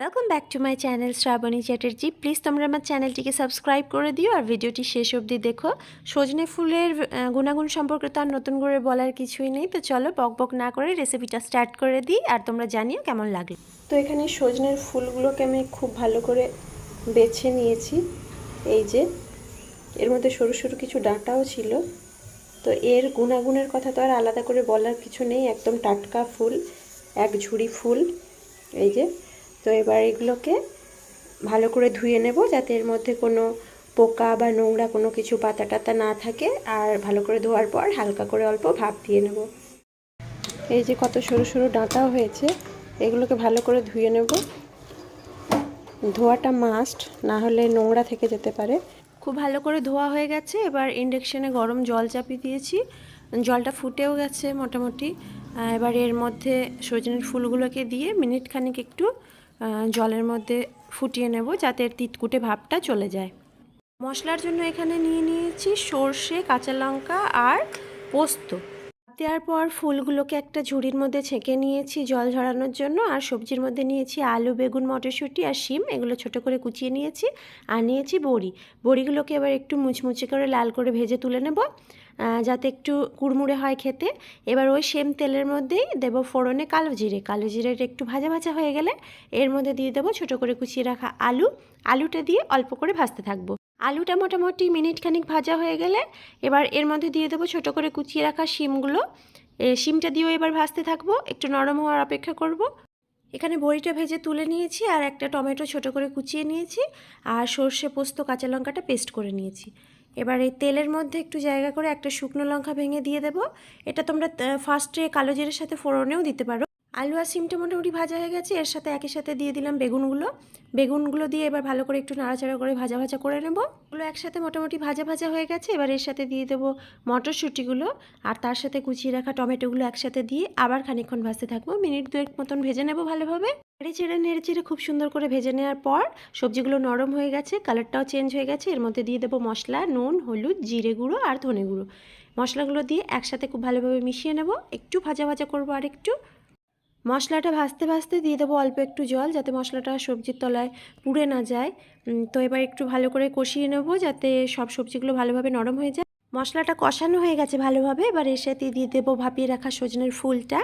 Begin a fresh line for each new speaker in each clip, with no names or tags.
Welcome back to my channel Shrabani Chatterjee. Please তোমরা আমার চ্যানেলটিকে সাবস্ক্রাইব করে দিও আর ভিডিওটি শেষ অবধি দেখো। সজনে ফুলের গুণাগুণ সম্পর্কে তো আর নতুন করে বলার কিছুই নেই, তো চলো বক বক না করে রেসিপিটা স্টার্ট করে দিই আর তোমরা জানিও কেমন লাগলো। তো এখানে সজনের ফুলগুলোকে আমি খুব ভালো করে বেছে নিয়েছি। এই যে এর মধ্যে সরু সরু কিছু ডাঁটাও ছিল, তো এর গুণাগুণের কথা তো আর আলাদা করে বলার কিছু নেই, একদম টাটকা ফুল, এক ঝুড়ি ফুল। এই যে, তো এবার এগুলোকে ভালো করে ধুয়ে নেব যাতে এর মধ্যে কোনো পোকা বা নোংরা কোনো কিছু পাতা টাতা না থাকে। আর ভালো করে ধোয়ার পর হালকা করে অল্প ভাপ দিয়ে নেব। এই যে কত সরু সরু ডাঁটাও হয়েছে, এগুলোকে ভালো করে ধুয়ে নেব। ধোয়াটা মাস্ট, না হলে নোংরা থেকে যেতে পারে। খুব ভালো করে ধোয়া হয়ে গেছে। এবার ইন্ডাকশানে গরম জল চাপিয়ে দিয়েছি, জলটা ফুটেও গেছে মোটামুটি। এবার এর মধ্যে সজনের ফুলগুলোকে দিয়ে মিনিট খানিক একটু জলের মধ্যে ফুটিয়ে নেব যাতে এর তিতকুটে ভাবটা চলে যায়। মশলার জন্য এখানে নিয়ে নিয়েছি সর্ষে, কাঁচা লঙ্কা আর পোস্ত। দেওয়ার পর ফুলগুলোকে একটা ঝুড়ির মধ্যে ছেঁকে নিয়েছি জল ঝরানোর জন্য। আর সবজির মধ্যে নিয়েছি আলু, বেগুন, মটরশুঁটি আর শিম, এগুলো ছোটো করে কুচিয়ে নিয়েছি। আর নিয়েছি বড়ি। বড়িগুলোকে এবার একটু মুচমুচে করে লাল করে ভেজে তুলে নেব যাতে একটু কুড়মুড়ে হয় খেতে। এবার ওই সেম তেলের মধ্যেই দেবো ফোড়নে কালো জিরে। কালো জিরেটা একটু ভাজা ভাজা হয়ে গেলে এর মধ্যে দিয়ে দেবো ছোটো করে কুচিয়ে রাখা আলু। আলুটা দিয়ে অল্প করে ভাজতে থাকবো। আলুটা মোটামুটি মিনিট খানিক ভাজা হয়ে গেলে এবার এর মধ্যে দিয়ে দেবো ছোটো করে কুচিয়ে রাখা শিমগুলো। শিমটা দিয়েও এবার ভাজতে থাকবো, একটু নরম হওয়ার অপেক্ষা করব। এখানে বড়িটা ভেজে তুলে নিয়েছি আর একটা টমেটো ছোটো করে কুচিয়ে নিয়েছি আর সর্ষে, পোস্ত, কাঁচা লঙ্কাটা পেস্ট করে নিয়েছি। এবার এই তেলের মধ্যে একটু জায়গা করে একটা শুকনো লঙ্কা ভেঙে দিয়ে দেবো। এটা তোমরা ফার্স্টে কালো জিরের সাথে ফোড়নেও দিতে পারো। আলু আর সিমটা মোটামুটি ভাজা হয়ে গেছে, এর সাথে একই সাথে দিয়ে দিলাম বেগুনগুলো দিয়ে এবার ভালো করে একটু নাড়াচাড়া করে ভাজা ভাজা করে নেব। ওগুলো একসাথে মোটামুটি ভাজা ভাজা হয়ে গেছে। এবার এর সাথে দিয়ে দেবো মটরশুঁটিগুলো আর তার সাথে কুচিয়ে রাখা টমেটোগুলো একসাথে দিয়ে আবার খানিকক্ষণ ভাজতে থাকবো। মিনিট দুয়েক মতন ভেজে নেব ভালোভাবে। নেড়ে চেড়ে খুব সুন্দর করে ভেজে নেওয়ার পর সবজিগুলো নরম হয়ে গেছে, কালারটাও চেঞ্জ হয়ে গেছে। এর মধ্যে দিয়ে দেবো মশলা, নুন, হলুদ, জিরে গুঁড়ো আর ধনে গুঁড়ো। মশলাগুলো দিয়ে একসাথে খুব ভালোভাবে মিশিয়ে নেব। একটু ভাজা ভাজা করবো আর একটু। মশলাটা ভাজতে ভাজতে দিয়ে দেবো অল্প একটু জল যাতে মশলাটা সবজির তলায় পুড়ে না যায়। তো এবার একটু ভালো করে কষিয়ে নেব যাতে সব সবজিগুলো ভালোভাবে নরম হয়ে যায়। মশলাটা কষানো হয়ে গেছে ভালোভাবে। এবার এর সাথে দিয়ে দেবো ভাপিয়ে রাখা সজনের ফুলটা।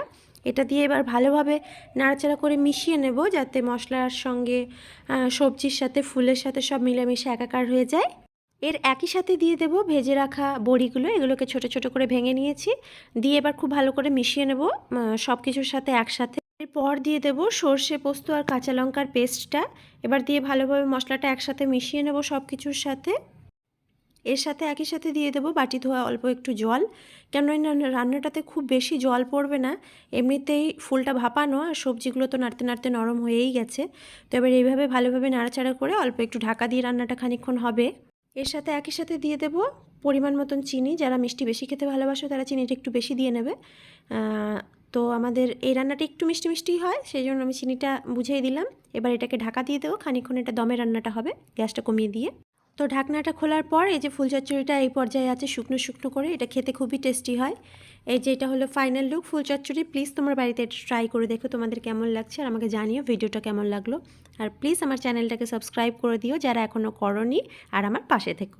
এটা দিয়ে এবার ভালোভাবে নাড়াচাড়া করে মিশিয়ে নেব যাতে মশলার সঙ্গে সবজির সাথে ফুলের সাথে সব মিলেমিশে একাকার হয়ে যায়। এর একই সাথে দিয়ে দেব ভেজে রাখা বড়িগুলো, এগুলোকে ছোট ছোট করে ভেঙে নিয়েছি। দিয়ে এবার খুব ভালো করে মিশিয়ে নেব সব কিছুর সাথে একসাথে। এরপর দিয়ে দেব সর্ষে, পোস্ত আর কাঁচা লঙ্কার পেস্টটা। এবার দিয়ে ভালোভাবে মশলাটা একসাথে মিশিয়ে নেব সব কিছুর সাথে। এর সাথে একই সাথে দিয়ে দেবো বাটি ধোয়া অল্প একটু জল, কেন রান্নাটাতে খুব বেশি জল পড়বে না, এমনিতেই ফুলটা ভাপানো আর সবজিগুলো তো নাড়তে নাড়তে নরম হয়েই গেছে। তো এবার এইভাবে ভালোভাবে নাড়াচাড়া করে অল্প একটু ঢাকা দিয়ে রান্নাটা খানিকক্ষণ হবে। এর সাথে একই সাথে দিয়ে দেব পরিমাণ মতন চিনি। যারা মিষ্টি বেশি খেতে ভালোবাসো তারা চিনিটা একটু বেশি দিয়ে নেবে। তো আমাদের এই রান্নাটা একটু মিষ্টি মিষ্টি হয়, সেই জন্য আমি চিনিটা বুঝিয়ে দিলাম। এবার এটাকে ঢাকা দিয়ে দেবো, খানিকক্ষণ এটা দমে রান্নাটা হবে গ্যাসটা কমিয়ে দিয়ে। তো ঢাকনাটা খোলার পর এই যে ফুল চচ্চড়িটা এই পর্যায়ে আছে শুকনো শুকনো করে, এটা খেতে খুবই টেস্টি হয়। এই যে এটা হলো ফাইনাল লুক ফুল চচ্চড়ি। প্লিজ তোমার বাড়িতে এটা ট্রাই করে দেখো তোমাদের কেমন লাগছে আর আমাকে জানিও ভিডিওটা কেমন লাগলো। আর প্লিজ আমার চ্যানেলটাকে সাবস্ক্রাইব করে দিও যারা এখনও করোনি, আর আমার পাশে থেকো।